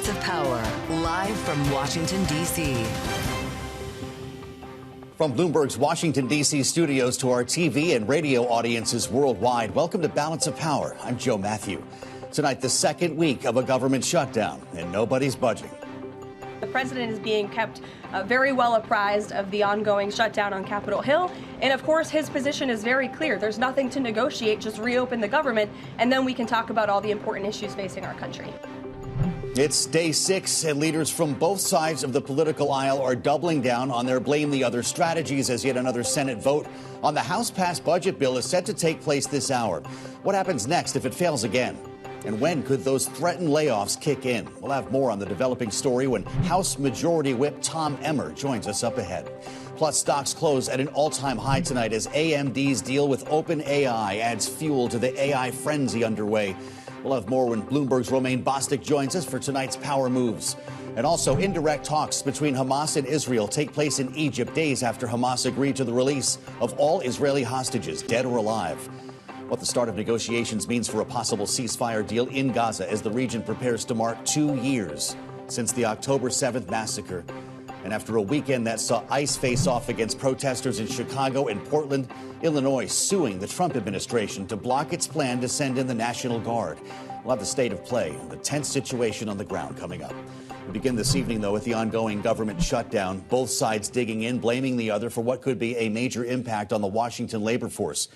Balance of Power, live from Washington, D.C. From Bloomberg's Washington, D.C. studios to our TV and radio audiences worldwide, welcome to Balance of Power. I'm Joe Matthew. Tonight, the second week of a government shutdown, and nobody's budging. The president is being kept very well apprised of the ongoing shutdown on Capitol Hill. And of course, his position is very clear. There's nothing to negotiate, just reopen the government, and then we can talk about all the important issues facing our country. It's day 6, and leaders from both sides of the political aisle are doubling down on their blame the other strategies as yet another Senate vote on the House-passed budget bill is set to take place this hour. What happens next if it fails again? And when could those threatened layoffs kick in? We'll have more on the developing story when House Majority Whip Tom Emmer joins us up ahead. Plus, stocks close at an all-time high tonight as AMD's deal with OpenAI adds fuel to the AI frenzy underway. We'll have more when Bloomberg's Romaine Bostick joins us for tonight's Power Moves. And also, indirect talks between Hamas and Israel take place in Egypt days after Hamas agreed to the release of all Israeli hostages, dead or alive. What the start of negotiations means for a possible ceasefire deal in Gaza as the region prepares to mark 2 years since the October 7th massacre. And after a weekend that saw ICE face off against protesters in Chicago and Portland, Illinois suing the Trump administration to block its plan to send in the National Guard. We'll have the state of play and the tense situation on the ground coming up. We begin this evening, though, with the ongoing government shutdown, both sides digging in, blaming the other for what could be a major impact on the Washington labor force.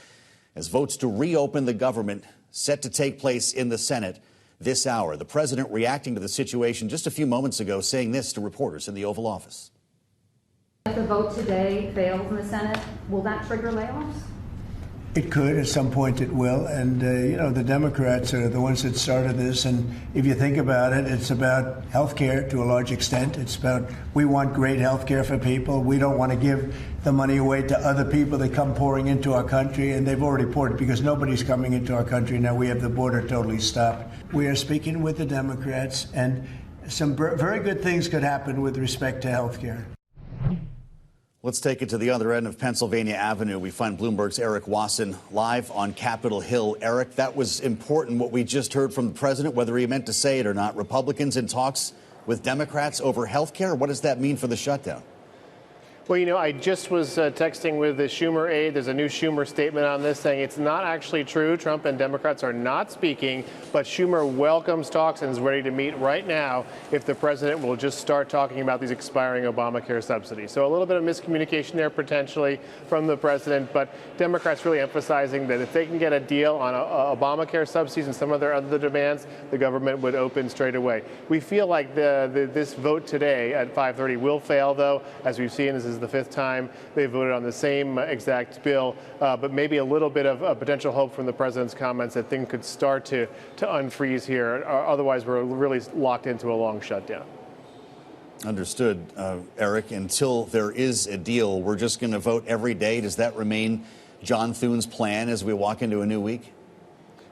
As votes to reopen the government set to take place in the Senate this hour. The president reacting to the situation just a few moments ago, saying this to reporters in the Oval Office. If the vote today fails in the Senate, will that trigger layoffs? It could. At some point it will. And, the Democrats are the ones that started this. And if you think about it, it's about health care to a large extent. It's about we want great health care for people. We don't want to give the money away to other people that come pouring into our country. And they've already poured it because nobody's coming into our country. Now we have the border totally stopped. We are speaking with the Democrats, and some very good things could happen with respect to health care. Let's take it to the other end of Pennsylvania Avenue. We find Bloomberg's Erik Wasson live on Capitol Hill. Erik, that was important, what we just heard from the president, whether he meant to say it or not. Republicans in talks with Democrats over health care. What does that mean for the shutdown? Well, I just was texting with the Schumer aide. There's a new Schumer statement on this saying it's not actually true. Trump and Democrats are not speaking, but Schumer welcomes talks and is ready to meet right now if the president will just start talking about these expiring Obamacare subsidies. So a little bit of miscommunication there potentially from the president, but Democrats really emphasizing that if they can get a deal on Obamacare subsidies and some of their other demands, the government would open straight away. We feel like this vote today at 5:30 will fail, though, as we've seen. This is the 5th time they voted on the same exact bill, but maybe a little bit of potential hope from the president's comments that things could start to unfreeze here. Otherwise, we're really locked into a long shutdown. Understood, Erik. Until there is a deal, we're just going to vote every day. Does that remain John Thune's plan as we walk into a new week?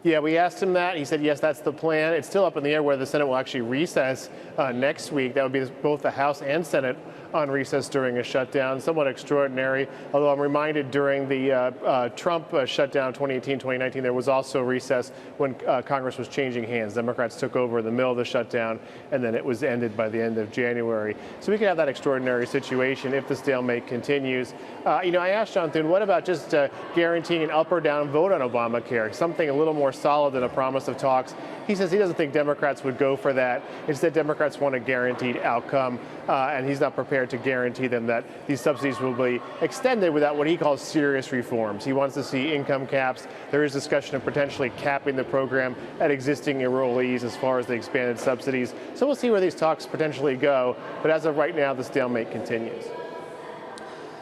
Yeah, we asked him that. He said, yes, that's the plan. It's still up in the air where the Senate will actually recess next week. That would be both the House and Senate on recess during a shutdown. Somewhat extraordinary, although I'm reminded during the Trump shutdown 2018-2019, there was also recess when Congress was changing hands. Democrats took over in the middle of the shutdown, and then it was ended by the end of January. So we could have that extraordinary situation if the stalemate continues. I asked John Thune, what about just guaranteeing an up or down vote on Obamacare, something a little more solid than a promise of talks? He says he doesn't think Democrats would go for that. Instead, Democrats want a guaranteed outcome, and he's not prepared to guarantee them that these subsidies will be extended without what he calls serious reforms. He wants to see income caps. There is discussion of potentially capping the program at existing enrollees as far as the expanded subsidies. So we'll see where these talks potentially go. But as of right now, the stalemate continues.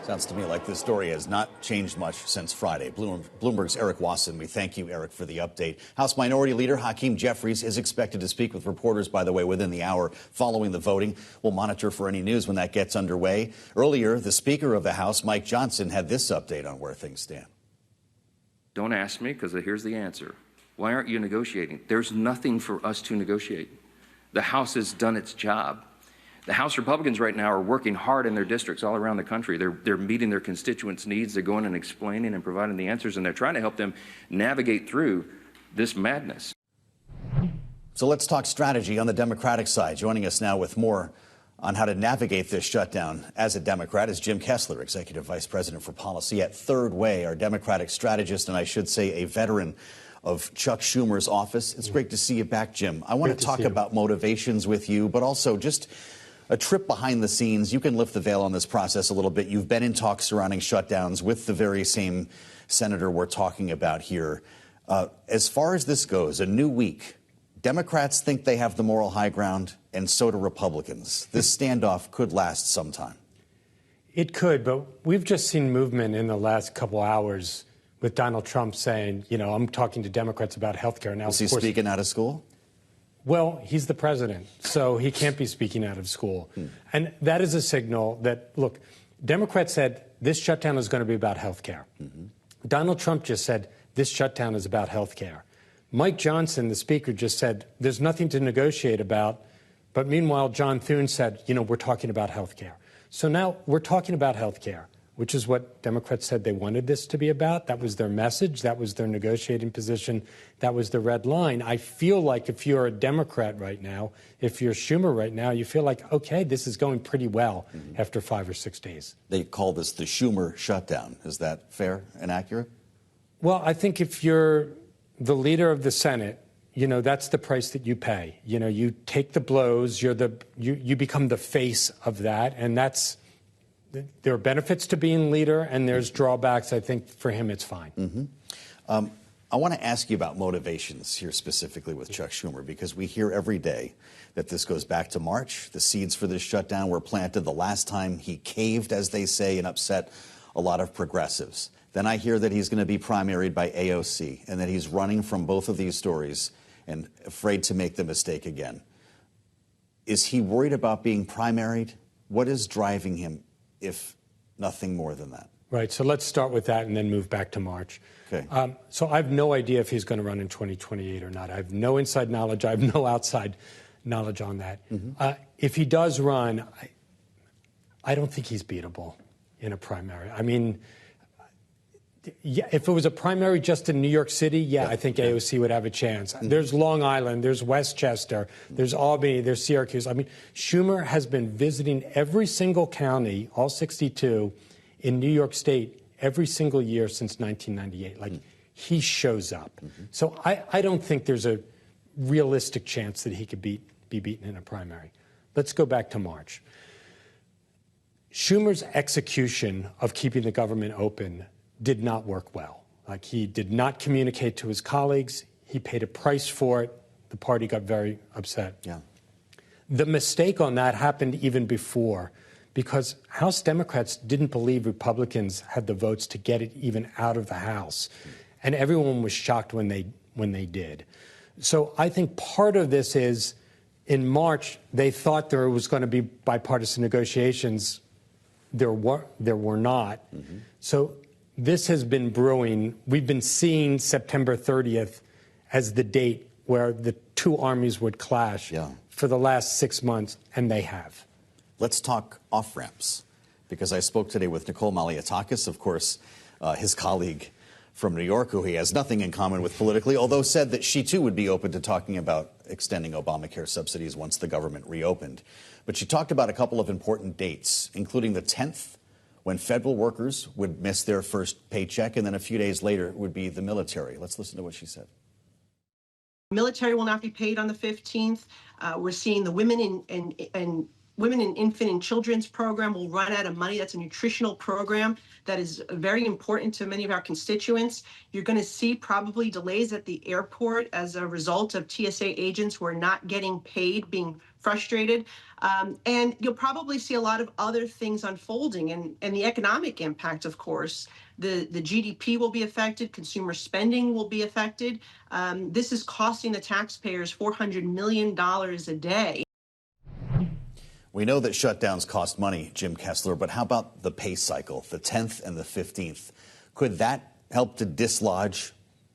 Sounds to me like this story has not changed much since Friday. Bloomberg's Erik Wasson. We thank you, Erik, for the update. House Minority Leader Hakeem Jeffries is expected to speak with reporters, by the way, within the hour following the voting. We'll monitor for any news when that gets underway. Earlier, the Speaker of the House, Mike Johnson, had this update on where things stand. Don't ask me, because here's the answer. Why aren't you negotiating? There's nothing for us to negotiate. The House has done its job. The House Republicans right now are working hard in their districts all around the country. They're meeting their constituents' needs. They're going and explaining and providing the answers, and they're trying to help them navigate through this madness. So let's talk strategy on the Democratic side. Joining us now with more on how to navigate this shutdown as a Democrat is Jim Kessler, Executive Vice President for Policy at Third Way, our Democratic strategist, and I should say a veteran of Chuck Schumer's office. It's great to see you back, Jim. I want to talk about motivations with you, but also just a trip behind the scenes. You can lift the veil on this process a little bit. You've been in talks surrounding shutdowns with the very same senator we're talking about here. As far as this goes, a new week, Democrats think they have the moral high ground, and so do Republicans. This standoff could last some time. It could, but we've just seen movement in the last couple hours with Donald Trump saying, you know, I'm talking to Democrats about health care now. Is he speaking out of school? Well, he's the president, so he can't be speaking out of school. And that is a signal that, look, Democrats said this shutdown is going to be about health care. Donald Trump just said this shutdown is about health care. Mike Johnson, the speaker, just said there's nothing to negotiate about. But meanwhile, John Thune said, you know, we're talking about health care. So now we're talking about health care, which is what Democrats said they wanted this to be about. That was their message. That was their negotiating position. That was the red line. I feel like if you're a Democrat right now, if you're Schumer right now, you feel like, OK, this is going pretty well after 5 or 6 days. They call this the Schumer shutdown. Is that fair and accurate? Well, I think if you're the leader of the Senate, you know, that's the price that you pay. You know, you take the blows, you become the face of that. And that's, there are benefits to being leader and there's drawbacks. I think for him, it's fine. I want to ask you about motivations here specifically with Chuck Schumer, because we hear every day that this goes back to March. The seeds for this shutdown were planted the last time he caved, as they say, and upset a lot of progressives. Then I hear that he's going to be primaried by AOC and that he's running from both of these stories and afraid to make the mistake again. Is he worried about being primaried? What is driving him, if nothing more than that? Right. So let's start with that and then move back to March. Okay. So I have no idea if he's going to run in 2028 or not. I have no inside knowledge. I have no outside knowledge on that. If he does run, I don't think he's beatable in a primary. I mean, yeah, if it was a primary just in New York City, I think AOC would have a chance. There's Long Island, there's Westchester, there's Albany, there's Syracuse. I mean, Schumer has been visiting every single county, all 62, in New York State every single year since 1998. Like, he shows up. So I don't think there's a realistic chance that he could be beaten in a primary. Let's go back to March. Schumer's execution of keeping the government open did not work well. Like, he did not communicate to his colleagues. He paid a price for it. The party got very upset. Yeah. The mistake on that happened even before, because House Democrats didn't believe Republicans had the votes to get it even out of the House. And everyone was shocked when they did. So I think part of this is, in March, they thought there was going to be bipartisan negotiations. There were not. So this has been brewing. We've been seeing September 30th as the date where the two armies would clash for the last 6 months, and they have. Let's talk off-ramps, because I spoke today with Nicole Malliotakis, of course, his colleague from New York, who he has nothing in common with politically, although said that she, too, would be open to talking about extending Obamacare subsidies once the government reopened. But she talked about a couple of important dates, including the 10th, when federal workers would miss their first paycheck, and then a few days later it would be the military. Let's listen to what she said. Military will not be paid on the 15th. We're seeing the women in infant and children's program will run out of money. That's a nutritional program that is very important to many of our constituents. You're going to see probably delays at the airport as a result of TSA agents who are not getting paid, being frustrated. And you'll probably see a lot of other things unfolding, and the economic impact, of course. The GDP will be affected. Consumer spending will be affected. This is costing the taxpayers $400 million a day. We know that shutdowns cost money, Jim Kessler, but how about the pay cycle, the 10th and the 15th? Could that help to dislodge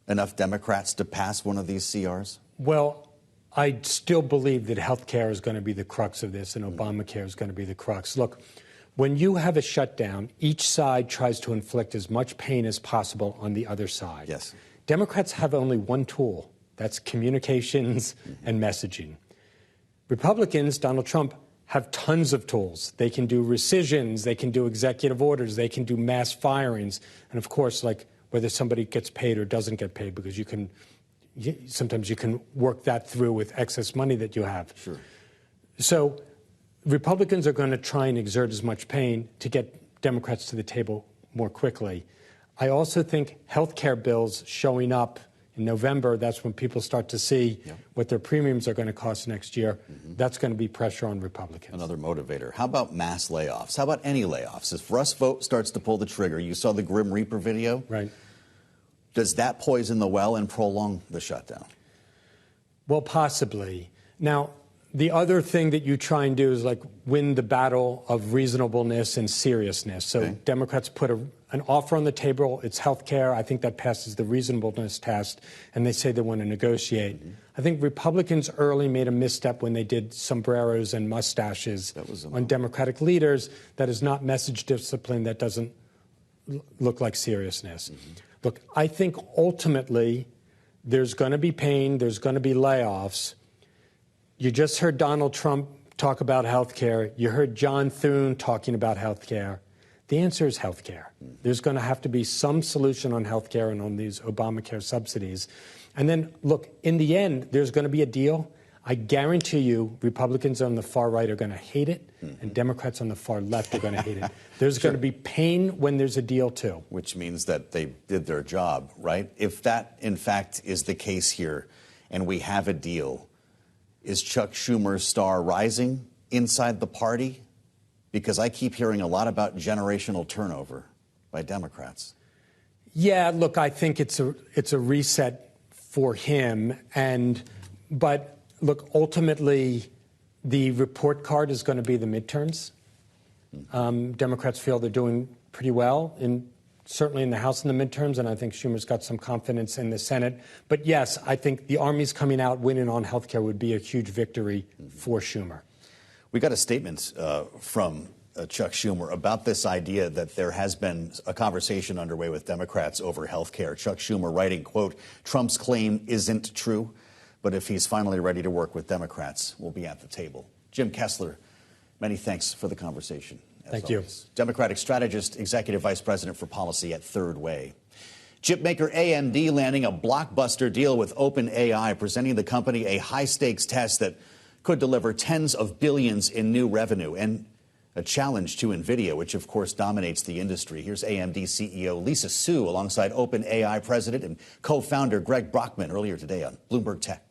enough Democrats to pass one of these CRs? Well, I still believe that health care is going to be the crux of this, and Obamacare is going to be the crux. Look, when you have a shutdown, each side tries to inflict as much pain as possible on the other side. Yes. Democrats have only one tool, That's communications and messaging. Republicans, Donald Trump, have tons of tools. They can do rescissions, they can do executive orders, they can do mass firings, and of course, like whether somebody gets paid or doesn't get paid, because sometimes you can work that through with excess money that you have. Sure. So Republicans are going to try and exert as much pain to get Democrats to the table more quickly. I also think health care bills showing up in November, that's when people start to see what their premiums are going to cost next year. That's going to be pressure on Republicans. Another motivator. How about mass layoffs? How about any layoffs? If Russ Vogt starts to pull the trigger, you saw the Grim Reaper video? Right. Does that poison the well and prolong the shutdown? Well, possibly. Now, the other thing that you try and do is like win the battle of reasonableness and seriousness. So Democrats put an offer on the table. It's health care. I think that passes the reasonableness test, and they say they want to negotiate. I think Republicans early made a misstep when they did sombreros and mustaches on Democratic leaders. That is not message discipline. That doesn't look like seriousness. Look, I think ultimately there's going to be pain. There's going to be layoffs. You just heard Donald Trump talk about health care. You heard John Thune talking about health care. The answer is health care. There's going to have to be some solution on health care and on these Obamacare subsidies. And then, look, in the end, there's going to be a deal. I guarantee you Republicans on the far right are going to hate it, and Democrats on the far left are going to hate it. There's going to be pain when there's a deal, too. Which means that they did their job, right? If that, in fact, is the case here and we have a deal, is Chuck Schumer's star rising inside the party? Because I keep hearing a lot about generational turnover by Democrats. Yeah, look, I think it's a reset for him. But look, ultimately, the report card is going to be the midterms. Democrats feel they're doing pretty well, certainly in the House in the midterms, and I think Schumer's got some confidence in the Senate. But yes, I think the Army's coming out winning on health care would be a huge victory for Schumer. We got a statement from Chuck Schumer about this idea that there has been a conversation underway with Democrats over health care. Chuck Schumer writing, quote, "Trump's claim isn't true, but if he's finally ready to work with Democrats, we'll be at the table." Jim Kessler, many thanks for the conversation. Thank you. Democratic strategist, executive vice president for policy at Third Way. Chip maker AMD landing a blockbuster deal with OpenAI, presenting the company a high-stakes test that could deliver tens of billions in new revenue, and a challenge to NVIDIA, which of course dominates the industry. Here's AMD CEO Lisa Su alongside OpenAI president and co-founder Greg Brockman earlier today on Bloomberg Tech.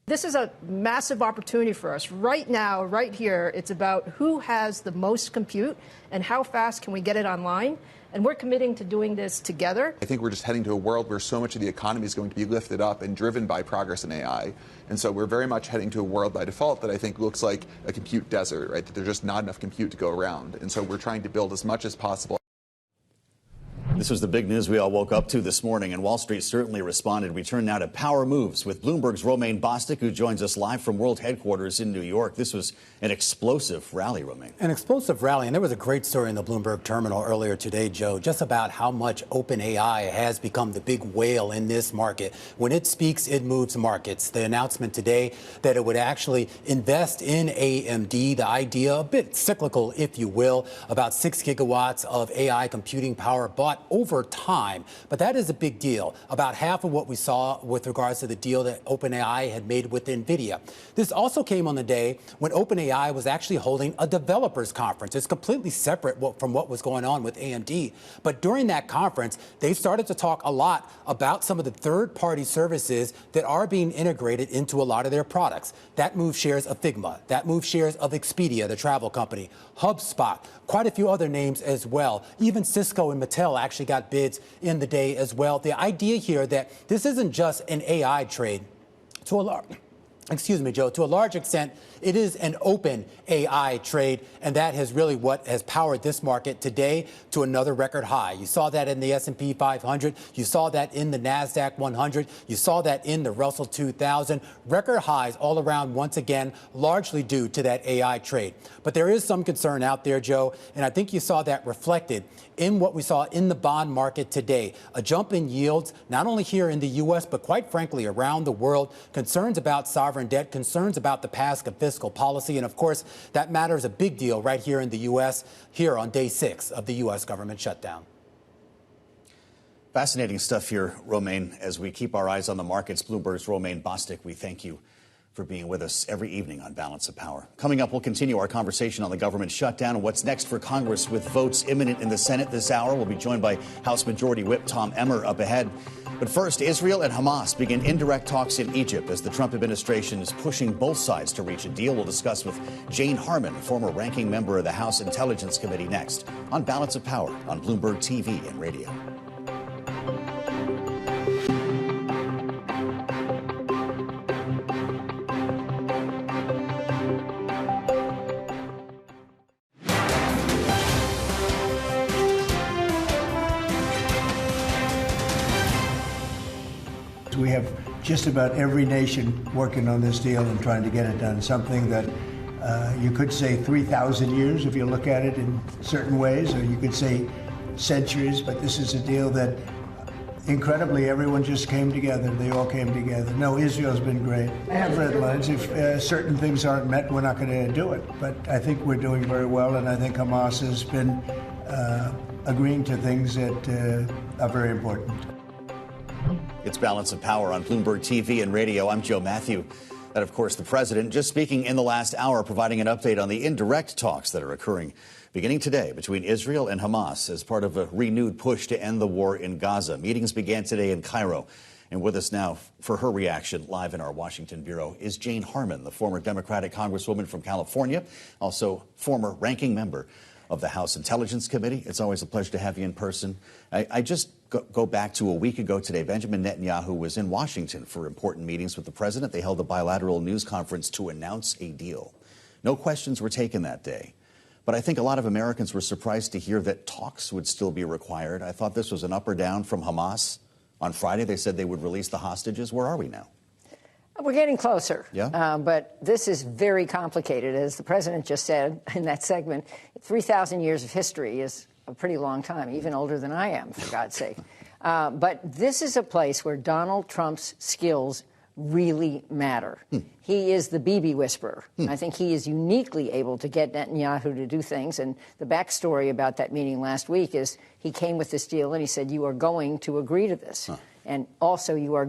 This is a massive opportunity for us. Right now, right here, it's about who has the most compute and how fast can we get it online. And we're committing to doing this together. I think we're just heading to a world where so much of the economy is going to be lifted up and driven by progress in AI. And so we're very much heading to a world by default that I think looks like a compute desert, right? That there's just not enough compute to go around. And so we're trying to build as much as possible. This was the big news we all woke up to this morning, and Wall Street certainly responded. We turn now to power moves with Bloomberg's Romaine Bostick, who joins us live from World Headquarters in New York. This was an explosive rally, Romaine. An explosive rally, and there was a great story in the Bloomberg terminal earlier today, Joe, just about how much OpenAI has become the big whale in this market. When it speaks, it moves markets. The announcement today that it would actually invest in AMD, the idea, a bit cyclical, if you will, about 6 gigawatts of AI computing power bought over time. But that is a big deal, about half of what we saw with regards to the deal that OpenAI had made with NVIDIA. This also came on the day when OpenAI was actually holding a developers conference. It's completely separate from what was going on with AMD. But during that conference, they started to talk a lot about some of the third-party services that are being integrated into a lot of their products. That moves shares of Figma. That moves shares of Expedia, the travel company, HubSpot, quite a few other names as well. Even Cisco and Mattel actually got bids in the day as well. The idea here that this isn't just an AI trade. To Excuse me, Joe. To a large extent, it is an open AI trade, and that is really what has powered this market today to another record high. You saw that in the S&P 500. You saw that in the NASDAQ 100. You saw that in the Russell 2000. Record highs all around once again, largely due to that AI trade. But there is some concern out there, Joe, and I think you saw that reflected in what we saw in the bond market today. A jump in yields, not only here in the U.S., but quite frankly around the world. Concerns about sovereign debt, concerns about the path of fiscal policy. And of course, that matters a big deal right here in the U.S., here on day 6 of the U.S. government shutdown. Fascinating stuff here, Romaine. As we keep our eyes on the markets, Bloomberg's Romaine Bostick, we thank you for being with us every evening on Balance of Power. Coming up, we'll continue our conversation on the government shutdown and what's next for Congress with votes imminent in the Senate this hour. We'll be joined by House Majority Whip Tom Emmer up ahead. But first, Israel and Hamas begin indirect talks in Egypt as the Trump administration is pushing both sides to reach a deal. We'll discuss with Jane Harman, former ranking member of the House Intelligence Committee, next on Balance of Power on Bloomberg TV and radio. We have just about every nation working on this deal and trying to get it done, something that you could say 3,000 years if you look at it in certain ways, or you could say centuries, but this is a deal that incredibly everyone just came together. They all came together. No, Israel's been great. I have red lines. If certain things aren't met, we're not going to do it. But I think we're doing very well, and I think Hamas has been agreeing to things that are very important. It's Balance of Power on Bloomberg TV and radio. I'm Joe Matthew. And, of course, the president just speaking in the last hour, providing an update on the indirect talks that are occurring beginning today between Israel and Hamas as part of a renewed push to end the war in Gaza. Meetings began today in Cairo. And with us now for her reaction live in our Washington bureau is Jane Harman, the former Democratic Congresswoman from California, also former ranking member of the House Intelligence Committee. It's always a pleasure to have you in person. I just go back to a week ago today. Benjamin Netanyahu was in Washington for important meetings with the president. They held a bilateral news conference to announce a deal. No questions were taken that day. But I think a lot of Americans were surprised to hear that talks would still be required. I thought this was an up or down from Hamas. On Friday, they said they would release the hostages. Where are we now? We're getting closer. Yeah. But this is very complicated. As the president just said in that segment, 3,000 years of history is a pretty long time, even older than I am, for God's sake. But this is a place where Donald Trump's skills really matter. He is the BB whisperer. I think he is uniquely able to get Netanyahu to do things. And the backstory about that meeting last week is he came with this deal and he said, you are going to agree to this. And also, you are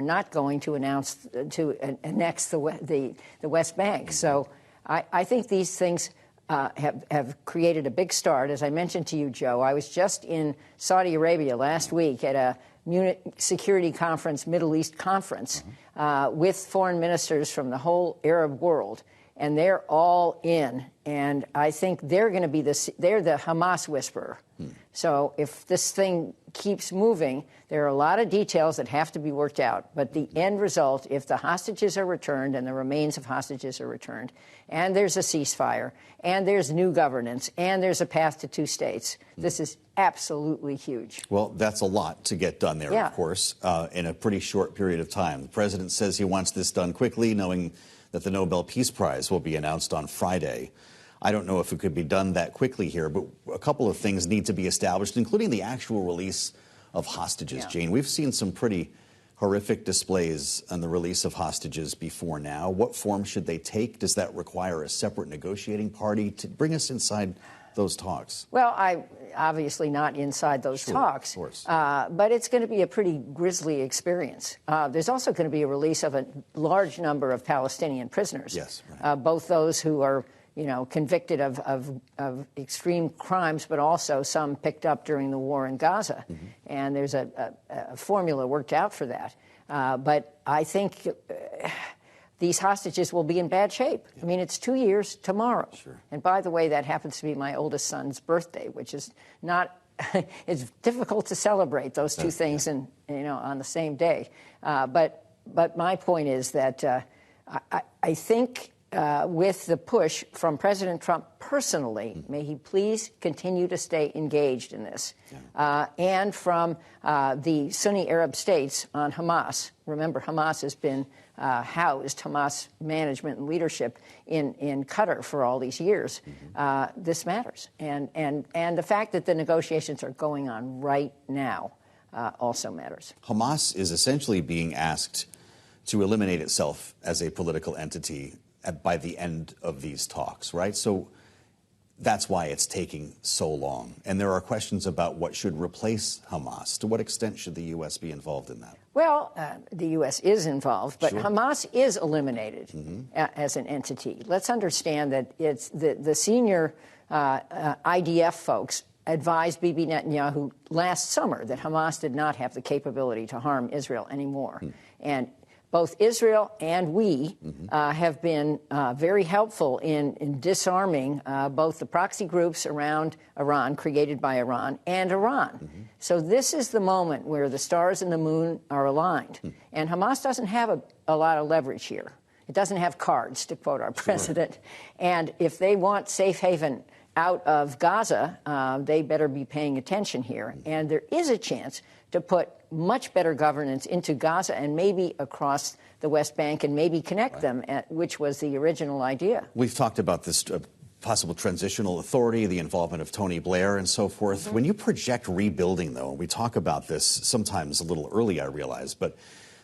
not going to annex the West Bank. So I think these things have created a big start. As I mentioned to you, Joe, I was just in Saudi Arabia last week at a Munich Security Conference, Middle East Conference, with foreign ministers from the whole Arab world. And they're all in. And I think they're going to be they're the Hamas whisperer. So if this thing keeps moving, there are a lot of details that have to be worked out. But the end result, if the hostages are returned and the remains of hostages are returned, and there's a ceasefire, and there's new governance, and there's a path to 2 states, this is absolutely huge. Well, that's a lot to get done there, of course, in a pretty short period of time. The president says he wants this done quickly, knowing that the Nobel Peace Prize will be announced on Friday. I don't know if it could be done that quickly here, but a couple of things need to be established, including the actual release of hostages. Jane, we've seen some pretty horrific displays on the release of hostages before now. What form should they take? Does that require a separate negotiating party to bring us inside those talks? Well, I'm obviously not inside those talks, of course. But it's going to be a pretty grisly experience. There's also going to be a release of a large number of Palestinian prisoners. Yes, right. Both those who are convicted of extreme crimes, but also some picked up during the war in Gaza. And there's a formula worked out for that. But I think these hostages will be in bad shape. I mean, it's 2 years tomorrow. And by the way, that happens to be my oldest son's birthday, which is not, it's difficult to celebrate those two things on the same day. But my point is that I think with the push from President Trump personally, may he please continue to stay engaged in this, and from the Sunni Arab states on Hamas. Remember, Hamas has been housed, Hamas management and leadership in Qatar for all these years. This matters. And the fact that the negotiations are going on right now also matters. Hamas is essentially being asked to eliminate itself as a political entity by the end of these talks, right? So that's why it's taking so long. And there are questions about what should replace Hamas. To what extent should the U.S. be involved in that? Well, the U.S. is involved, but Hamas is eliminated as an entity. Let's understand that it's the senior IDF folks advised Bibi Netanyahu last summer that Hamas did not have the capability to harm Israel anymore. And both Israel and we have been very helpful in disarming both the proxy groups around Iran, created by Iran, and Iran. So this is the moment where the stars and the moon are aligned. And Hamas doesn't have a lot of leverage here. It doesn't have cards, to quote our president. And if they want safe haven out of Gaza, they better be paying attention here. And there is a chance to put much better governance into Gaza and maybe across the West Bank and maybe connect them, which was the original idea. We've talked about this possible transitional authority, the involvement of Tony Blair and so forth. When you project rebuilding, though, and we talk about this sometimes a little early, I realize, but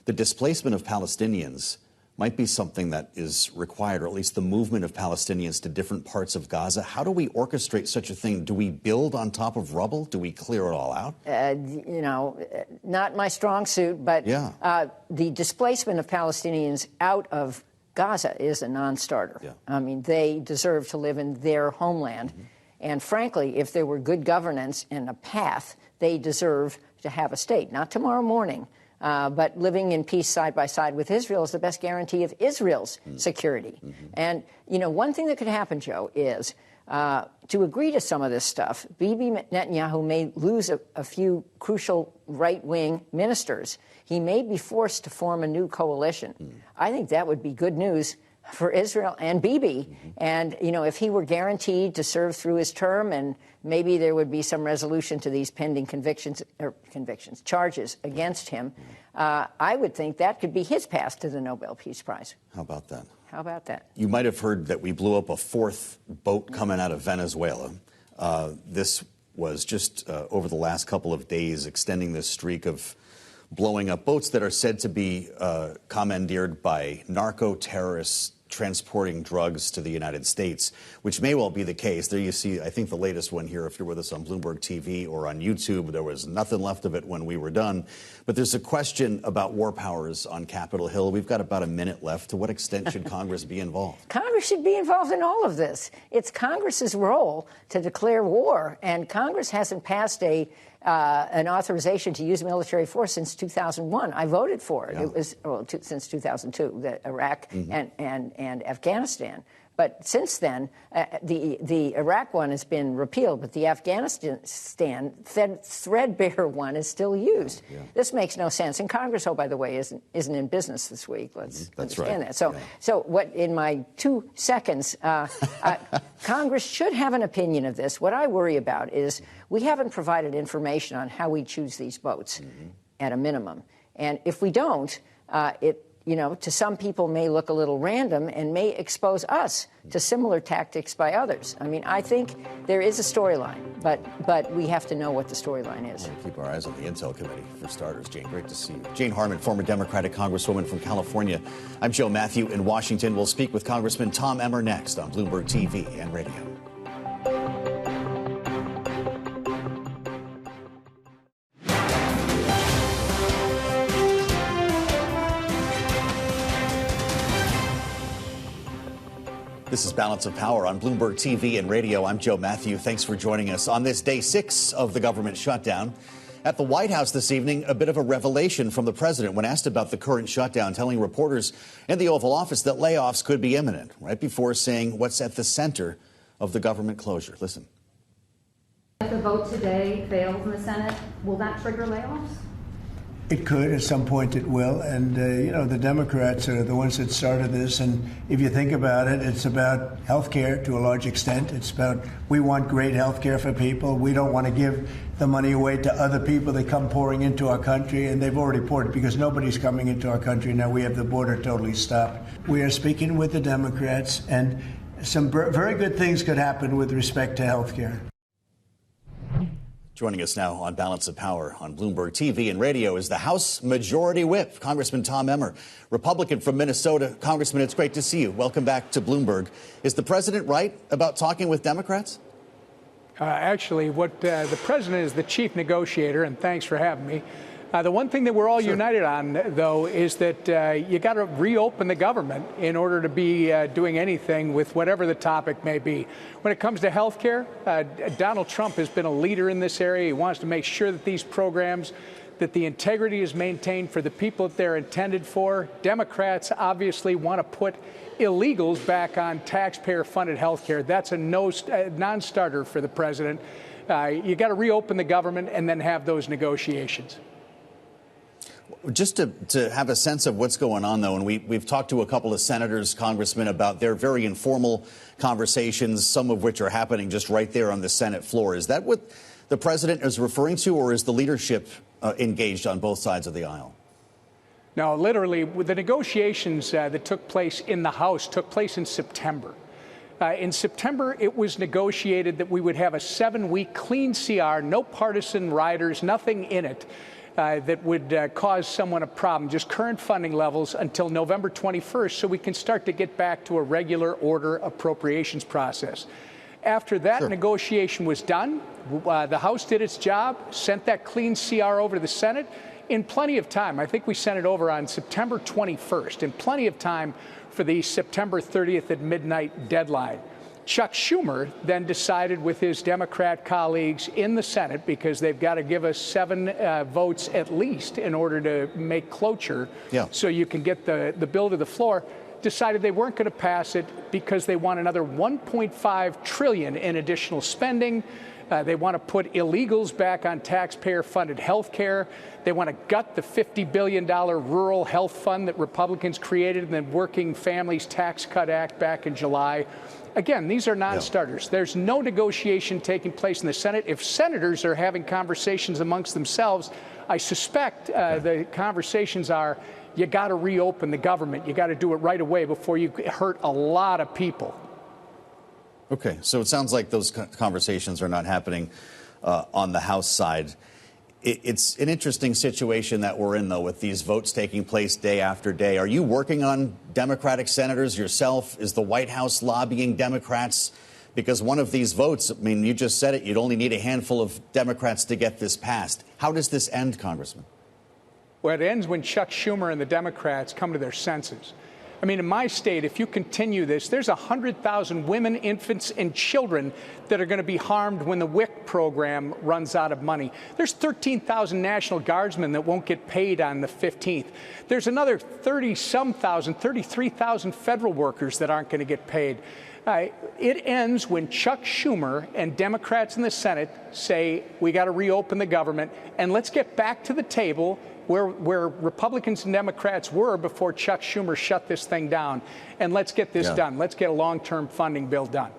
the displacement of Palestinians might be something that is required, or at least the movement of Palestinians to different parts of Gaza. How do we orchestrate such a thing? Do we build on top of rubble? Do we clear it all out? You know, not my strong suit, but the displacement of Palestinians out of Gaza is a non-starter. I mean, they deserve to live in their homeland. And frankly, if there were good governance and a path, they deserve to have a state. Not tomorrow morning. But living in peace side by side with Israel is the best guarantee of Israel's security. And, you know, one thing that could happen, Joe, is to agree to some of this stuff, Bibi Netanyahu may lose a few crucial right-wing ministers. He may be forced to form a new coalition. I think that would be good news for Israel and Bibi. And, you know, if he were guaranteed to serve through his term, and maybe there would be some resolution to these pending charges against him, I would think that could be his path to the Nobel Peace Prize. How about that? How about that? You might have heard that we blew up a fourth boat coming out of Venezuela. This was just over the last couple of days, extending this streak of blowing up boats that are said to be commandeered by narco-terrorists transporting drugs to the United States, which may well be the case. There you see, I think, the latest one here. If you're with us on Bloomberg TV or on YouTube, there was nothing left of it when we were done. But there's a question about war powers on Capitol Hill. We've got about a minute left. To what extent should Congress be involved? Congress should be involved in all of this. It's Congress's role to declare war, and Congress hasn't passed an authorization to use military force since 2001. I voted for it. It was since 2002, Iraq and Afghanistan. But since then, the Iraq one has been repealed, but the Afghanistan threadbare one is still used. This makes no sense. And Congress, oh, by the way, isn't in business this week. Let's understand that. So what, in my 2 seconds, Congress should have an opinion of this. What I worry about is we haven't provided information on how we choose these boats at a minimum. And if we don't, you know, to some people may look a little random and may expose us to similar tactics by others. I mean, I think there is a storyline, but we have to know what the storyline is. We'll keep our eyes on the Intel Committee, for starters. Jane, great to see you. Jane Harman, former Democratic Congresswoman from California. I'm Joe Matthew in Washington. We'll speak with Congressman Tom Emmer next on Bloomberg TV and radio. This is Balance of Power on Bloomberg TV and radio. I'm Joe Matthew. Thanks for joining us on this day 6 of the government shutdown. At the White House this evening, a bit of a revelation from the president when asked about the current shutdown, telling reporters in the Oval Office that layoffs could be imminent, right before saying what's at the center of the government closure. Listen. If the vote today fails in the Senate, will that trigger layoffs? It could. At some point it will. And, the Democrats are the ones that started this. And if you think about it, it's about health care to a large extent. It's about we want great health care for people. We don't want to give the money away to other people that come pouring into our country. And they've already poured it because nobody's coming into our country. Now we have the border totally stopped. We are speaking with the Democrats, and some very good things could happen with respect to health care. Joining us now on Balance of Power on Bloomberg TV and radio is the House Majority Whip, Congressman Tom Emmer, Republican from Minnesota. Congressman, it's great to see you. Welcome back to Bloomberg. Is the president right about talking with Democrats? Actually, the president is the chief negotiator, and thanks for having me. The one thing that we're all united on, though, is that you got to reopen the government in order to be doing anything with whatever the topic may be. When it comes to health care, Donald Trump has been a leader in this area. He wants to make sure that these programs, that the integrity is maintained for the people that they're intended for. Democrats obviously want to put illegals back on taxpayer-funded health care. That's a non-starter for the president. You got to reopen the government and then have those negotiations. Just to have a sense of what's going on, though, and we've talked to a couple of senators, congressmen, about their very informal conversations, some of which are happening just right there on the Senate floor. Is that what the president is referring to, or is the leadership engaged on both sides of the aisle? No, literally, the negotiations that took place in the House took place in September. In September, it was negotiated that we would have a 7-week clean CR, no partisan riders, nothing in it. That would cause someone a problem, just current funding levels until November 21st, so we can start to get back to a regular order appropriations process. After that negotiation was done, the House did its job, sent that clean CR over to the Senate in plenty of time. I think we sent it over on September 21st, in plenty of time for the September 30th at midnight deadline. Chuck Schumer then decided with his Democrat colleagues in the Senate, because they've got to give us 7 votes at least in order to make cloture so you can get the bill to the floor, decided they weren't going to pass it because they want another $1.5 trillion in additional spending. They want to put illegals back on taxpayer-funded health care. They want to gut the $50 billion rural health fund that Republicans created in the Working Families Tax Cut Act back in July. Again, these are non-starters. There's no negotiation taking place in the Senate. If senators are having conversations amongst themselves, I suspect the conversations are, you got to reopen the government. You got to do it right away before you hurt a lot of people. Okay, so it sounds like those conversations are not happening on the House side. It's an interesting situation that we're in, though, with these votes taking place day after day. Are you working on Democratic senators yourself? Is the White House lobbying Democrats? Because one of these votes, I mean, you just said it, you'd only need a handful of Democrats to get this passed. How does this end, Congressman? Well, it ends when Chuck Schumer and the Democrats come to their senses. I mean, in my state, if you continue this, there's 100,000 women, infants, and children that are going to be harmed when the WIC program runs out of money. There's 13,000 National Guardsmen that won't get paid on the 15th. There's another 33,000 federal workers that aren't going to get paid. It ends when Chuck Schumer and Democrats in the Senate say, we got to reopen the government, and let's get back to the table where Republicans and Democrats were before Chuck Schumer shut this thing down. And let's get this done. Let's get a long-term funding bill done.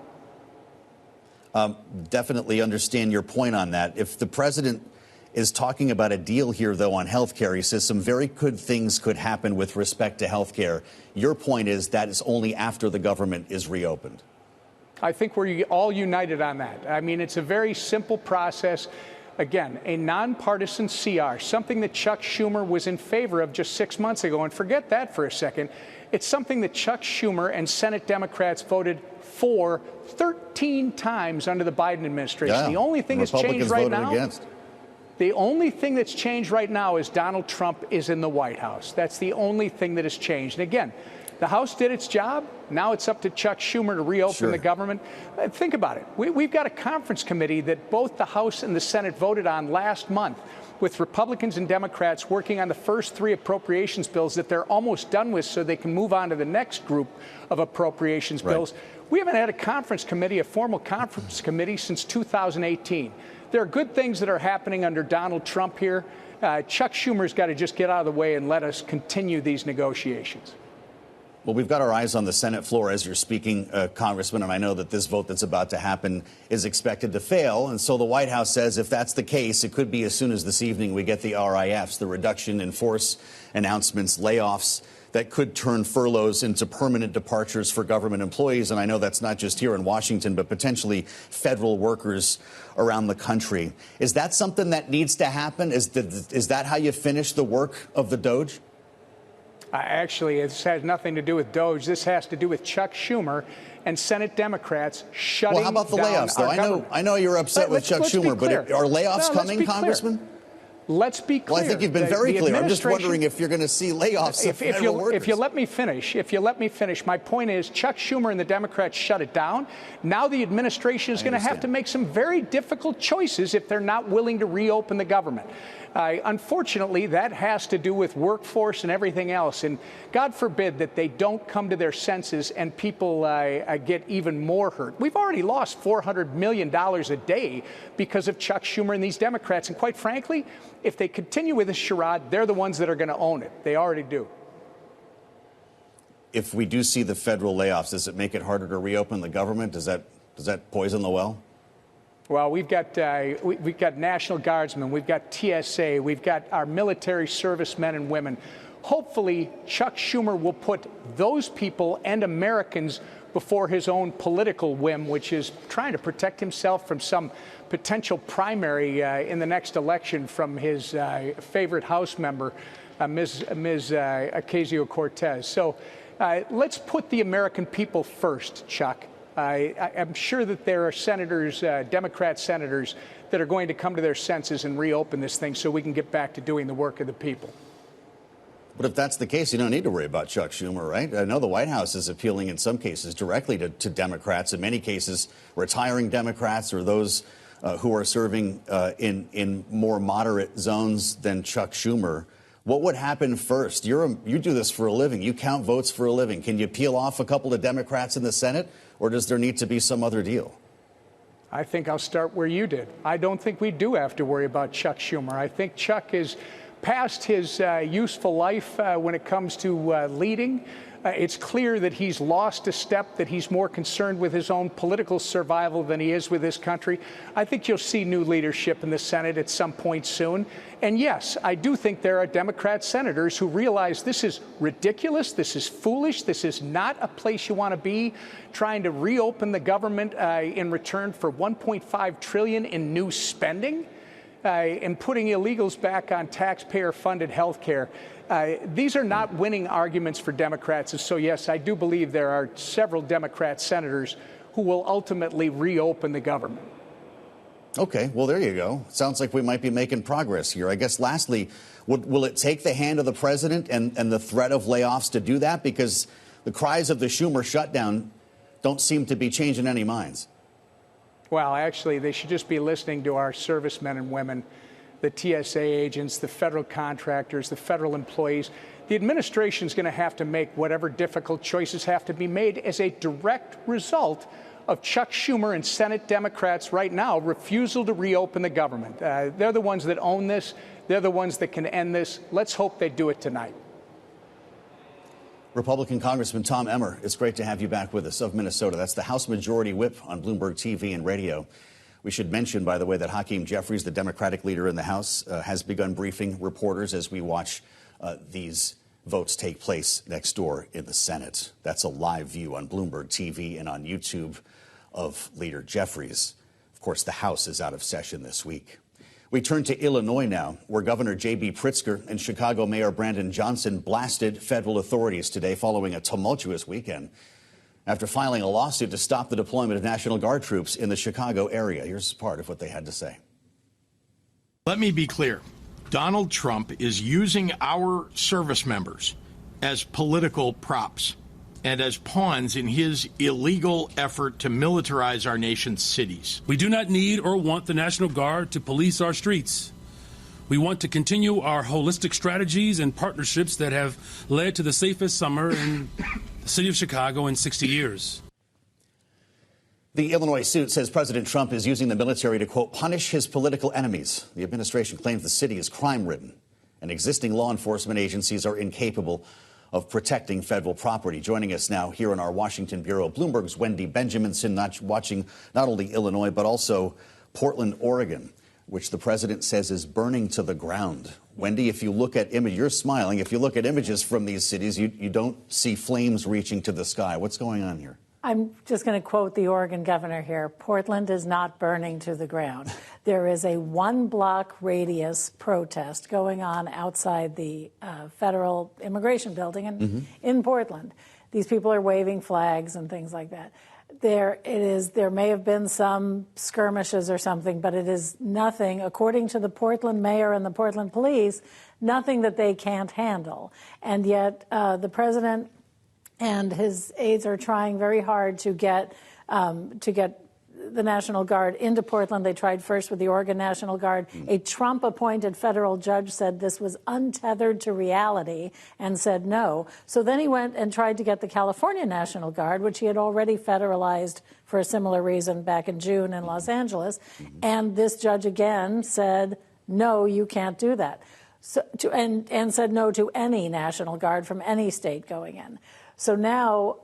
Definitely understand your point on that. If the president is talking about a deal here, though, on health care, he says some very good things could happen with respect to health care. Your point is that is only after the government is reopened. I think we're all united on that. I mean, it's a very simple process. Again, a nonpartisan CR, something that Chuck Schumer was in favor of just 6 months ago. And forget that for a second. It's something that Chuck Schumer and Senate Democrats voted for 13 times under the Biden administration. Yeah, the only thing that's changed right now. Against. The only thing that's changed right now is Donald Trump is in the White House. That's the only thing that has changed. And again, the House did its job. Now it's up to Chuck Schumer to reopen the government. Think about it. We've got a conference committee that both the House and the Senate voted on last month, with Republicans and Democrats working on the first 3 appropriations bills that they're almost done with so they can move on to the next group of appropriations bills. We haven't had a conference committee, a formal conference committee, since 2018. There are good things that are happening under Donald Trump here. Chuck Schumer's got to just get out of the way and let us continue these negotiations. Well, we've got our eyes on the Senate floor as you're speaking, Congressman, and I know that this vote that's about to happen is expected to fail. And so the White House says if that's the case, it could be as soon as this evening we get the RIFs, the reduction in force announcements, layoffs that could turn furloughs into permanent departures for government employees. And I know that's not just here in Washington, but potentially federal workers around the country. Is that something that needs to happen? Is that how you finish the work of the DOJ? Actually, this has nothing to do with DOJ. This has to do with Chuck Schumer and Senate Democrats shutting down. Well, how about the layoffs, though? I know you're upset with Chuck Schumer, but are layoffs coming, Congressman? Let's be clear. Well, I think you've been very clear. I'm just wondering if you're going to see layoffs of federal workers. If you let me finish, my point is Chuck Schumer and the Democrats shut it down. Now the administration is going to have to make some very difficult choices if they're not willing to reopen the government. Unfortunately, that has to do with workforce and everything else. And God forbid that they don't come to their senses and people get even more hurt. We've already lost $400 million a day because of Chuck Schumer and these Democrats. And quite frankly, if they continue with this charade, they're the ones that are going to own it. They already do. If we do see the federal layoffs, does it make it harder to reopen the government? Does that poison the well? Well, we've got National Guardsmen, we've got TSA, we've got our military servicemen and women. Hopefully, Chuck Schumer will put those people and Americans before his own political whim, which is trying to protect himself from some potential primary in the next election from his favorite House member, Ms. Ocasio-Cortez. So let's put the American people first, Chuck. I'm sure that there are senators, Democrat senators, that are going to come to their senses and reopen this thing so we can get back to doing the work of the people. But if that's the case, you don't need to worry about Chuck Schumer, right? I know the White House is appealing in some cases directly to Democrats, in many cases retiring Democrats or those who are serving in more moderate zones than Chuck Schumer. What would happen first? You do this for a living. You count votes for a living. Can you peel off a couple of Democrats in the Senate, or does there need to be some other deal? I think I'll start where you did. I don't think we do have to worry about Chuck Schumer. I think Chuck is past his useful life when it comes to leading. It's clear that he's lost a step, that he's more concerned with his own political survival than he is with this country. I think you'll see new leadership in the Senate at some point soon. And yes, I do think there are Democrat senators who realize this is ridiculous, this is foolish, this is not a place you want to be, trying to reopen the government in return for $1.5 trillion in new spending. And putting illegals back on taxpayer-funded health care. These are not winning arguments for Democrats. So, yes, I do believe there are several Democrat senators who will ultimately reopen the government. Okay, well, there you go. Sounds like we might be making progress here. I guess, lastly, will it take the hand of the president and the threat of layoffs to do that? Because the cries of the Schumer shutdown don't seem to be changing any minds. Well, actually, they should just be listening to our servicemen and women, the TSA agents, the federal contractors, the federal employees. The administration is going to have to make whatever difficult choices have to be made as a direct result of Chuck Schumer and Senate Democrats right now refusal to reopen the government. They're the ones that own this. They're the ones that can end this. Let's hope they do it tonight. Republican Congressman Tom Emmer, it's great to have you back with us, of Minnesota. That's the House Majority Whip on Bloomberg TV and radio. We should mention, by the way, that Hakeem Jeffries, the Democratic leader in the House, has begun briefing reporters as we watch these votes take place next door in the Senate. That's a live view on Bloomberg TV and on YouTube of Leader Jeffries. Of course, the House is out of session this week. We turn to Illinois now, where Governor J.B. Pritzker and Chicago Mayor Brandon Johnson blasted federal authorities today following a tumultuous weekend after filing a lawsuit to stop the deployment of National Guard troops in the Chicago area. Here's part of what they had to say. Let me be clear. Donald Trump is using our service members as political props and as pawns in his illegal effort to militarize our nation's cities. We do not need or want the National Guard to police our streets. We want to continue our holistic strategies and partnerships that have led to the safest summer in the city of Chicago in 60 years. The Illinois suit says President Trump is using the military to, quote, punish his political enemies. The administration claims the city is crime-ridden and existing law enforcement agencies are incapable of protecting federal property. Joining us now here in our Washington bureau, Bloomberg's Wendy Benjaminson, watching not only Illinois, but also Portland, Oregon, which the president says is burning to the ground. Wendy, if you look at images, you're smiling. If you look at images from these cities, you don't see flames reaching to the sky. What's going on here? I'm just going to quote the Oregon governor here. Portland is not burning to the ground. There is a 1-block radius protest going on outside the federal immigration building in Portland. These people are waving flags and things like that. There may have been some skirmishes or something, but it is nothing, according to the Portland mayor and the Portland police, nothing that they can't handle. And yet the president and his aides are trying very hard to get the National Guard into Portland. They tried first with the Oregon National Guard. A Trump-appointed federal judge said this was untethered to reality and said no. So then he went and tried to get the California National Guard, which he had already federalized for a similar reason back in June in Los Angeles. And this judge again said, no, you can't do that. So, and said no to any National Guard from any state going in. So now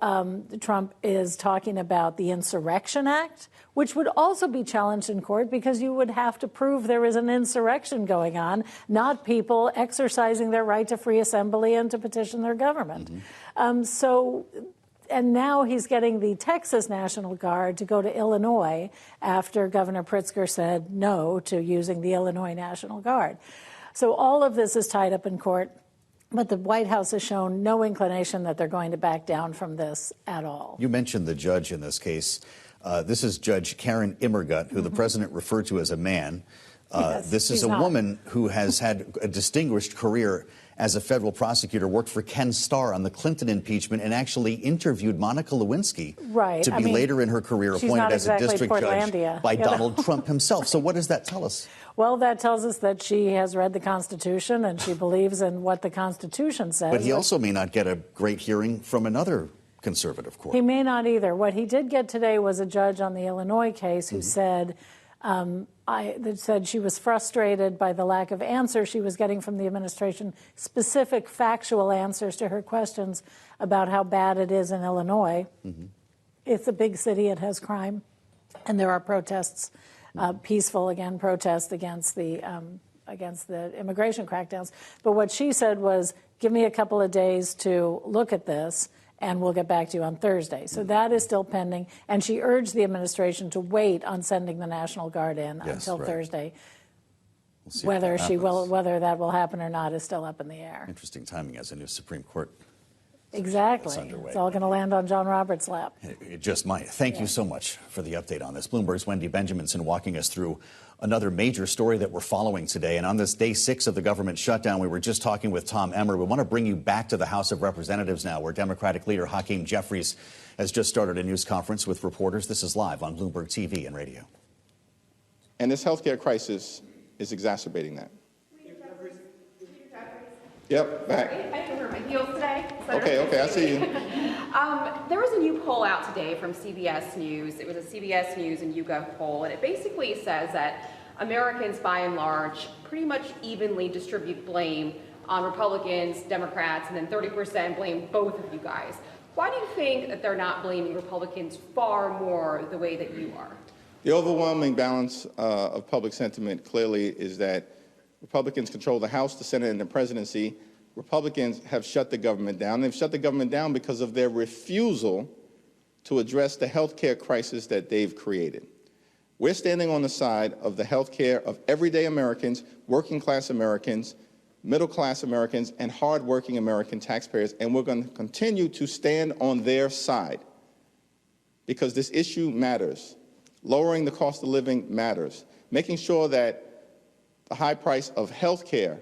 Trump is talking about the Insurrection Act, which would also be challenged in court because you would have to prove there is an insurrection going on, not people exercising their right to free assembly and to petition their government. And now he's getting the Texas National Guard to go to Illinois after Governor Pritzker said no to using the Illinois National Guard. So all of this is tied up in court. But the White House has shown no inclination that they're going to back down from this at all. You mentioned the judge in this case. This is Judge Karen Emmer, who the president referred to as a man. Yes, this is a woman who has had a distinguished career as a federal prosecutor, worked for Ken Starr on the Clinton impeachment, and actually interviewed Monica Lewinsky to be later in her career appointed as a district judge by Donald Trump himself. So what does that tell us? Well, that tells us that she has read the Constitution and she believes in what the Constitution says. But he also may not get a great hearing from another conservative court. He may not either. What he did get today was a judge on the Illinois case who said, she was frustrated by the lack of answers she was getting from the administration, specific factual answers to her questions about how bad it is in Illinois. It's a big city, it has crime, and there are protests. Peaceful, again, protest against the immigration crackdowns. But what she said was, give me a couple of days to look at this, and we'll get back to you on Thursday. So that is still pending. And she urged the administration to wait on sending the National Guard in until Thursday. We'll whether that will happen or not is still up in the air. Interesting timing as a new Supreme Court. Exactly. It's all going to land on John Roberts' lap. It just might. Thank you so much for the update on this. Bloomberg's Wendy Benjaminson walking us through another major story that we're following today. And on this day 6 of the government shutdown, we were just talking with Tom Emmer. We want to bring you back to the House of Representatives now, where Democratic leader Hakeem Jeffries has just started a news conference with reporters. This is live on Bloomberg TV and radio. And this healthcare crisis is exacerbating that. Yep, back. I have to wear my heels today. Okay, I see you. There was a new poll out today from CBS News. It was a CBS News and YouGov poll, and it basically says that Americans, by and large, pretty much evenly distribute blame on Republicans, Democrats, and then 30% blame both of you guys. Why do you think that they're not blaming Republicans far more the way that you are? The overwhelming balance of public sentiment clearly is that Republicans control the House, the Senate, and the presidency. Republicans have shut the government down. They've shut the government down because of their refusal to address the health care crisis that they've created. We're standing on the side of the health care of everyday Americans, working-class Americans, middle-class Americans, and hard-working American taxpayers, and we're going to continue to stand on their side because this issue matters. Lowering the cost of living matters. Making sure that the high price of health care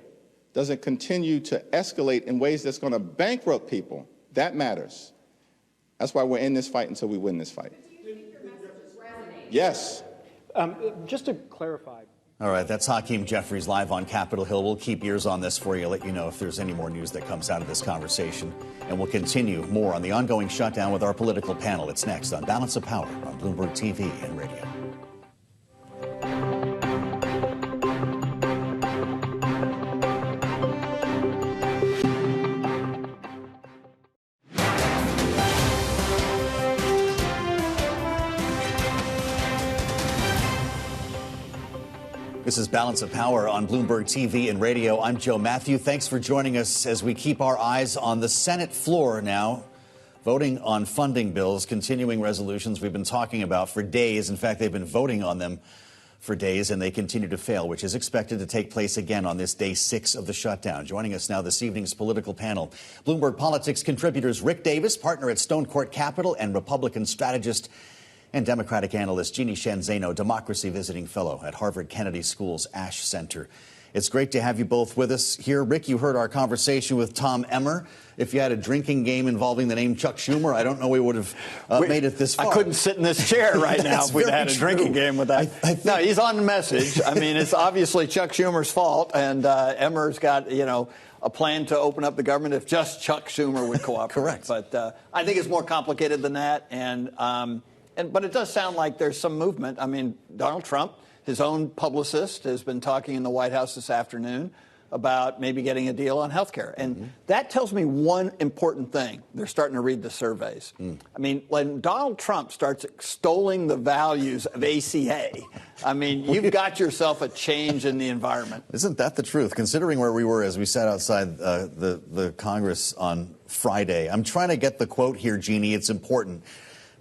doesn't continue to escalate in ways that's going to bankrupt people, that matters. That's why we're in this fight until we win this fight. Do you think your message resonates? Yes. Just to clarify, All right, that's Hakeem Jeffries live on Capitol Hill. We'll keep ears on this for you, let you know if there's any more news that comes out of this conversation. And we'll continue more on the ongoing shutdown with our political panel. It's next on Balance of Power on Bloomberg TV and radio. This is Balance of Power on Bloomberg TV and radio. I'm Joe Matthew. Thanks for joining us as we keep our eyes on the Senate floor now, voting on funding bills, continuing resolutions we've been talking about for days. In fact, they've been voting on them for days, and they continue to fail, which is expected to take place again on this day 6 of the shutdown. Joining us now this evening's political panel, Bloomberg Politics contributors Rick Davis, partner at Stone Court Capital and Republican strategist, and Democratic analyst Jeannie Sheehan Zaino, Democracy Visiting Fellow at Harvard Kennedy School's Ash Center. It's great to have you both with us here. Rick, you heard our conversation with Tom Emmer. If you had a drinking game involving the name Chuck Schumer, I don't know we would have made it this far. I couldn't sit in this chair right now if we'd had a drinking game with that. No, he's on the message. I mean, it's obviously Chuck Schumer's fault, and Emmer's got, a plan to open up the government if just Chuck Schumer would cooperate. Correct. But I think it's more complicated than that, but it does sound like there's some movement. I mean, Donald Trump, his own publicist, has been talking in the White House this afternoon about maybe getting a deal on health care. And that tells me one important thing. They're starting to read the surveys. I mean, when Donald Trump starts extolling the values of ACA, I mean, you've got yourself a change in the environment. Isn't that the truth? Considering where we were as we sat outside the Congress on Friday. I'm trying to get the quote here, Jeannie. It's important.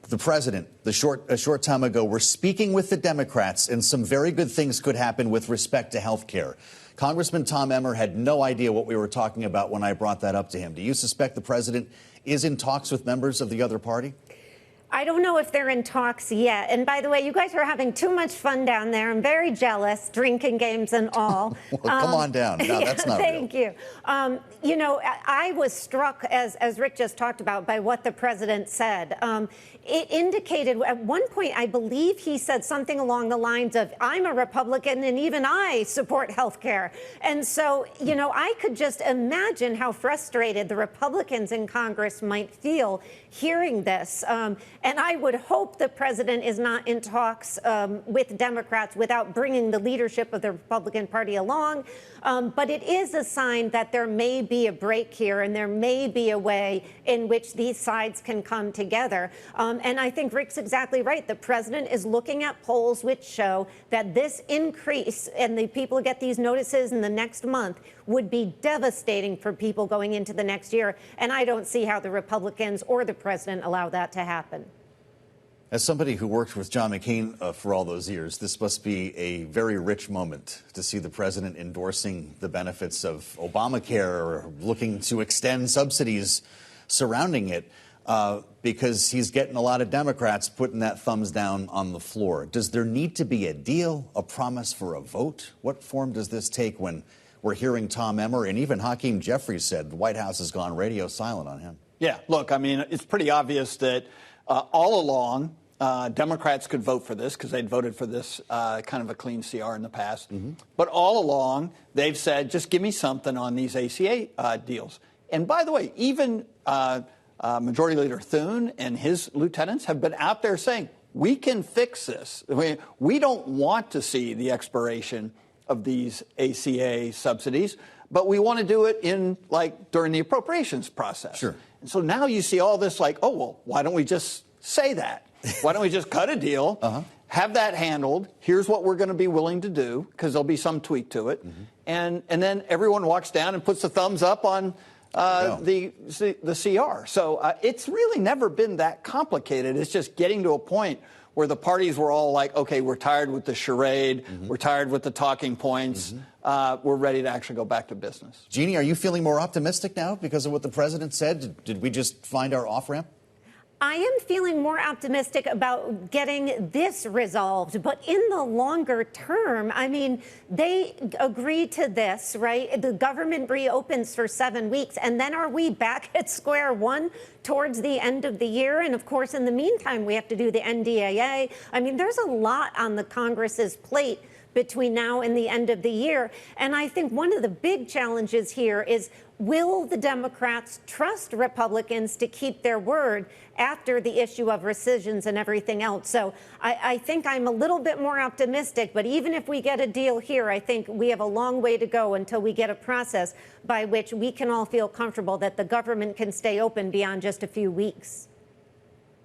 The president, a short time ago, we're speaking with the Democrats, and some very good things could happen with respect to health care. Congressman Tom Emmer had no idea what we were talking about when I brought that up to him. Do you suspect the president is in talks with members of the other party? I don't know if they're in talks yet. And by the way, you guys are having too much fun down there. I'm very jealous, drinking games and all. Well, come on down. No, that's not Thank you. I was struck, as Rick just talked about, by what the president said. It indicated at one point, I believe he said something along the lines of, I'm a Republican and even I support health care. And so, I could just imagine how frustrated the Republicans in Congress might feel hearing this. And I would hope the president is not in talks with Democrats without bringing the leadership of the Republican Party along. But it is a sign that there may be a break here and there may be a way in which these sides can come together. And I think Rick's exactly right. The president is looking at polls which show that this increase and the people who get these notices in the next month would be devastating for people going into the next year. And I don't see how the Republicans or the president allow that to happen. As somebody who worked with John McCain for all those years, this must be a very rich moment to see the president endorsing the benefits of Obamacare or looking to extend subsidies surrounding it, because he's getting a lot of Democrats putting that thumbs down on the floor. Does there need to be a deal, a promise for a vote? What form does this take when we're hearing Tom Emmer and even Hakeem Jeffries said the White House has gone radio silent on him? Yeah, look, I mean, it's pretty obvious that all along, Democrats could vote for this because they'd voted for this kind of a clean CR in the past. But all along, they've said, just give me something on these ACA deals. And by the way, even Majority Leader Thune and his lieutenants have been out there saying, we can fix this. We don't want to see the expiration of these ACA subsidies, but we want to do it during the appropriations process. Sure. And so now you see all this why don't we just say that? Why don't we just cut a deal, have that handled? Here's what we're going to be willing to do, because there'll be some tweak to it. And then everyone walks down and puts the thumbs up on the CR. So it's really never been that complicated. It's just getting to a point where the parties were all like, okay, we're tired with the charade. We're tired with the talking points. We're ready to actually go back to business. Jeannie, are you feeling more optimistic now because of what the president said? Did we just find our off-ramp? I am feeling more optimistic about getting this resolved, but in the longer term, I mean, they agreed to this, right? The government reopens for 7 weeks, and then are we back at square one towards the end of the year? And of course, in the meantime, we have to do the NDAA. I mean, there's a lot on the Congress's plate between now and the end of the year. And I think one of the big challenges here is, will the Democrats trust Republicans to keep their word after the issue of rescissions and everything else? So I think I'm a little bit more optimistic, but even if we get a deal here, I think we have a long way to go until we get a process by which we can all feel comfortable that the government can stay open beyond just a few weeks.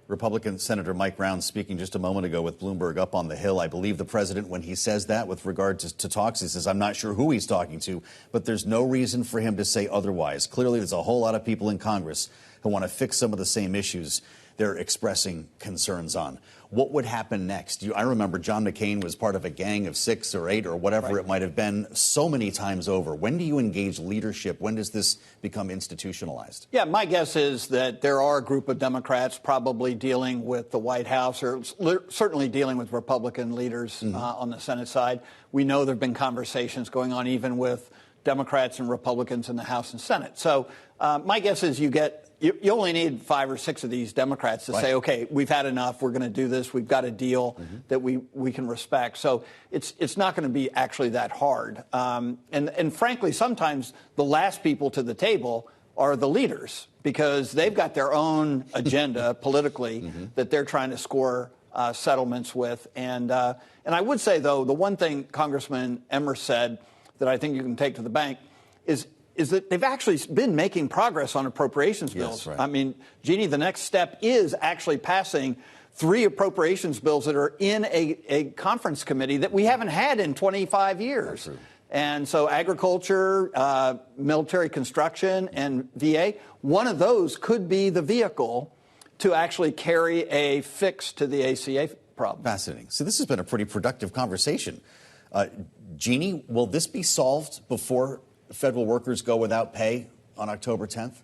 Republican Senator Mike Brown speaking just a moment ago with Bloomberg up on the Hill. I believe the president, when he says that with regard to talks, he says, I'm not sure who he's talking to, but there's no reason for him to say otherwise. Clearly, there's a whole lot of people in Congress who want to fix some of the same issues they're expressing concerns on. What would happen next? I remember John McCain was part of a gang of 6 or 8 or whatever it might have been so many times over. When do you engage leadership? When does this become institutionalized? Yeah, my guess is that there are a group of Democrats probably dealing with the White House or certainly dealing with Republican leaders on the Senate side. We know there have been conversations going on even with Democrats and Republicans in the House and Senate. So my guess is you only need 5 or 6 of these Democrats to say, OK, we've had enough. We're going to do this. We've got a deal that we can respect. So it's not going to be actually that hard. And frankly, sometimes the last people to the table are the leaders because they've got their own agenda politically that they're trying to score settlements with. And I would say, though, the one thing Congressman Emmer said that I think you can take to the bank is that they've actually been making progress on appropriations bills. I mean, Jeannie, the next step is actually passing 3 appropriations bills that are in a conference committee that we haven't had in 25 years. And so agriculture, military construction, and VA, one of those could be the vehicle to actually carry a fix to the ACA problem. Fascinating. So this has been a pretty productive conversation. Jeannie, will this be solved before federal workers go without pay on October 10th?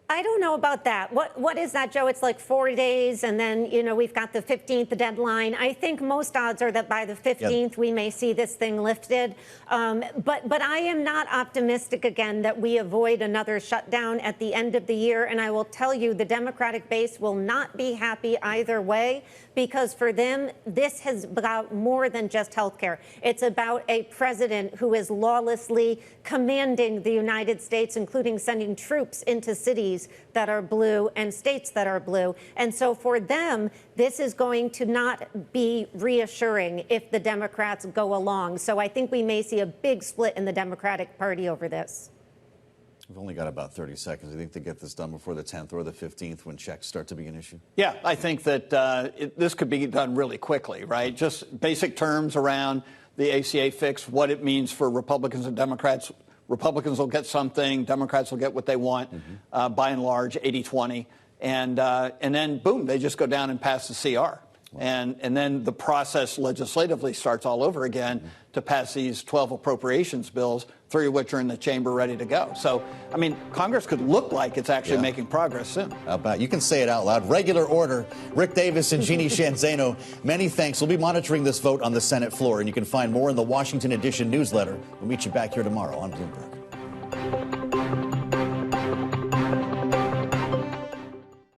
I don't know about that. What is that, Joe? It's like 4 days, and then, we've got the 15th deadline. I think most odds are that by the 15th we may see this thing lifted. But I am not optimistic, again, that we avoid another shutdown at the end of the year. And I will tell you, the Democratic base will not be happy either way, because for them, this is about more than just health care. It's about a president who is lawlessly commanding the United States, including sending troops into cities that are blue and states that are blue. And so for them, this is going to not be reassuring if the Democrats go along. So I think we may see a big split in the Democratic Party over this. We've only got about 30 seconds. I think to get this done before the 10th or the 15th when checks start to be an issue. Yeah, I think that this could be done really quickly, right? Just basic terms around the ACA fix, what it means for Republicans and Democrats. Republicans will get something, Democrats will get what they want, by and large, 80-20. And then, boom, they just go down and pass the CR. And then the process legislatively starts all over again to pass these 12 appropriations bills, 3 of which are in the chamber ready to go. So, I mean, Congress could look like it's actually making progress soon. How about you can say it out loud. Regular order. Rick Davis and Jeannie Shanzano, many thanks. We'll be monitoring this vote on the Senate floor, and you can find more in the Washington Edition newsletter. We'll meet you back here tomorrow on Bloomberg.